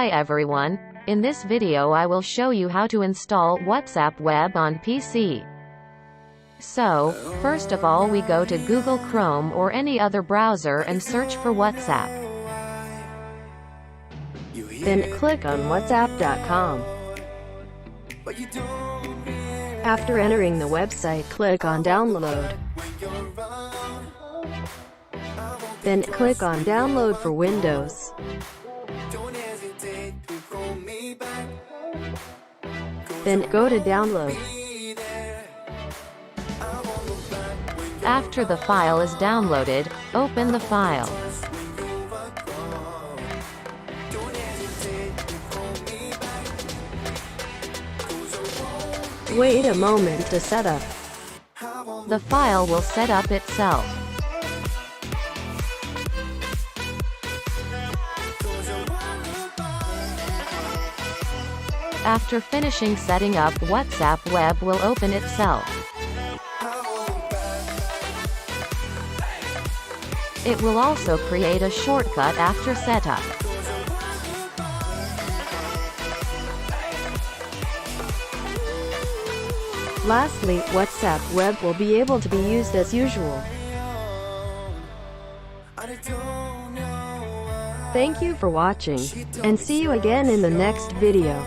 Hi everyone, in this video I will show you how to install WhatsApp Web on PC. So, first of all we go to Google Chrome or any other browser and search for WhatsApp. Then click on whatsapp.com. After entering the website, click on Download. Then click on Download for Windows. Then go to Download. After the file is downloaded, open the file. Wait a moment to set up. The file will set up itself. After finishing setting up, WhatsApp Web will open itself. It will also create a shortcut after setup. Lastly, WhatsApp Web will be able to be used as usual. Thank you for watching, and see you again in the next video.